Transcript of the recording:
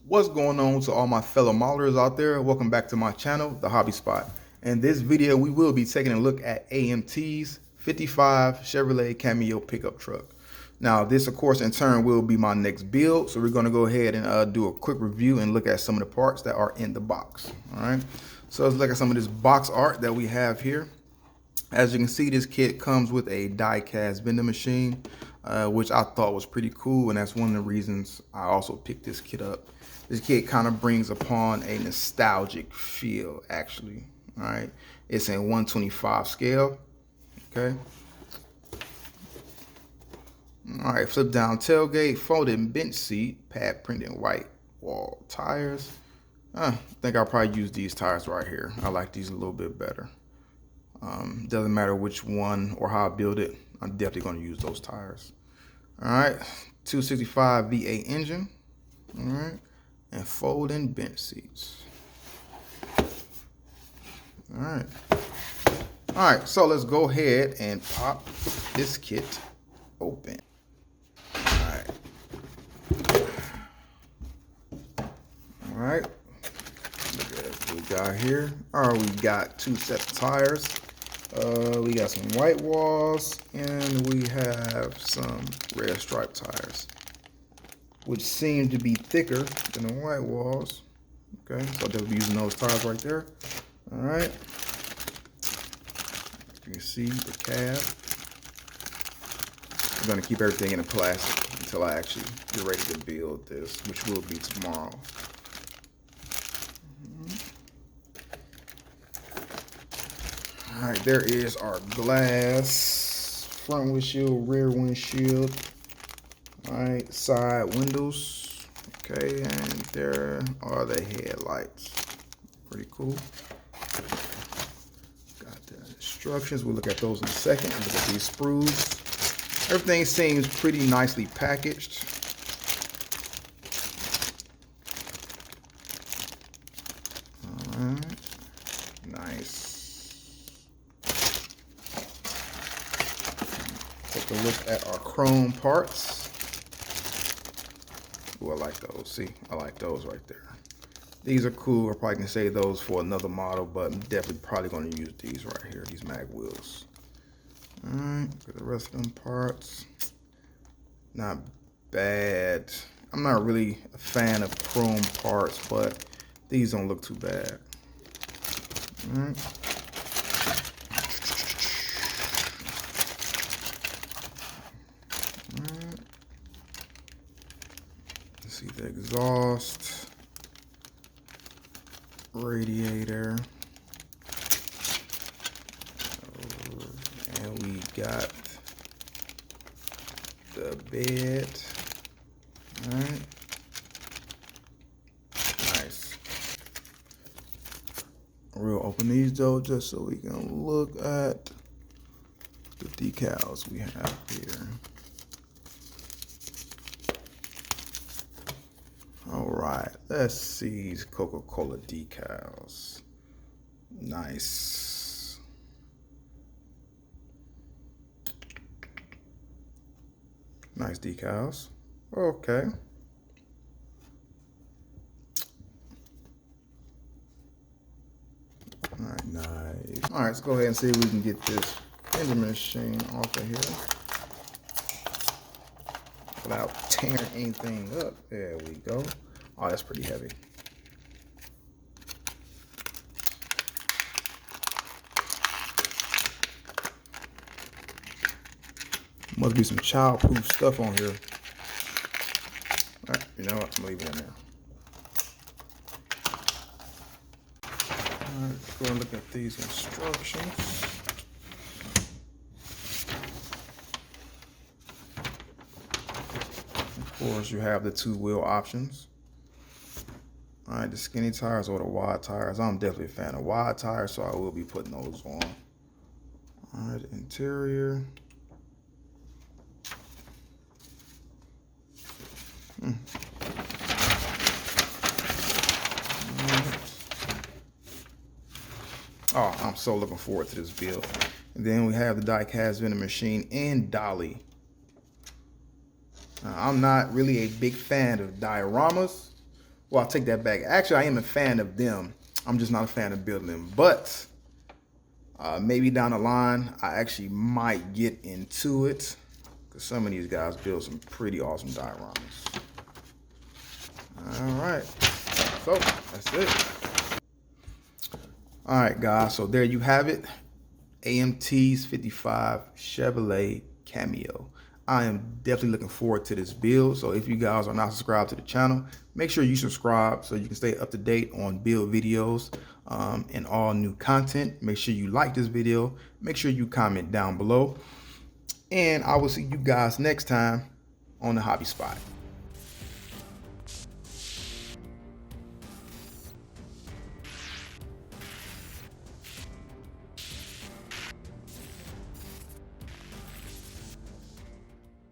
What's going on to all my fellow modelers out there? Welcome back to my channel, The Hobby Spot. In this video, we will be taking a look at AMT's 55 Chevrolet Cameo pickup truck. Now, this, of course, in turn will be my next build. So we're going to go ahead and do a quick review and look at some of the parts that are in the box. All right. So let's look at some of this box art that we have here. As you can see, this kit comes with a die-cast vending machine, which I thought was pretty cool, and that's one of the reasons I also picked this kit up. This kit kind of brings upon a nostalgic feel, actually. All right, it's in 1/25 scale. Okay. All right, flip down tailgate, folded bench seat, pad printed white wall tires. I think I'll probably use these tires right here. I like these a little bit better. Doesn't matter which one or how I build it, I'm definitely going to use those tires. All right, 265 V8 engine. All right, and folding bench seats. All right, so let's go ahead and pop this kit open. All right, look at what we got here. All right, we got two sets of tires. We got some white walls and we have some red stripe tires, which seem to be thicker than the white walls. Okay, so they'll be using those tires right there. All right, you can see the cab. I'm gonna keep everything in a plastic until I actually get ready to build this, which will be tomorrow. All right, there is our glass, front windshield, rear windshield. All right, side windows. Okay, and there are the headlights. Pretty cool. Got the instructions. We'll look at those in a second. Look at these sprues. Everything seems pretty nicely packaged. All right, nice. Take a look at our chrome parts. Ooh, I like those. See, I like those right there. These are cool. I probably can save those for another model, but I'm definitely probably going to use these right here, these mag wheels. All right, look at the rest of them parts. Not bad. I'm not really a fan of chrome parts, but these don't look too bad. All right. See the exhaust, radiator, and we got the bed. All right, nice. We'll open these though just so we can look at the decals we have here. All right, let's see these Coca-Cola decals. Nice. Nice decals. Okay. All right, nice. All right, let's go ahead and see if we can get this vending machine off of here without tearing anything up. There we go. Oh, that's pretty heavy. Must be some child-proof stuff on here. All right, you know what? I'm leaving it in there. All right, let's go and look at these instructions. Of course, you have the two-wheel options. All right, the skinny tires or the wide tires. I'm definitely a fan of wide tires, so I will be putting those on. All right, interior. Oh, I'm so looking forward to this build. And then we have the die-cast vending machine and dolly. I'm not really a big fan of dioramas, Well, I'll take that back. Actually, I am a fan of them. I'm just not a fan of building them. But maybe down the line, I actually might get into it. Because some of these guys build some pretty awesome dioramas. All right. So, that's it. All right, guys. So, there you have it. AMT's 55 Chevrolet Cameo. I am definitely looking forward to this build. So if you guys are not subscribed to the channel, make sure you subscribe so you can stay up to date on build videos and all new content. Make sure you like this video. Make sure you comment down below. And I will see you guys next time on the Hobby Spot.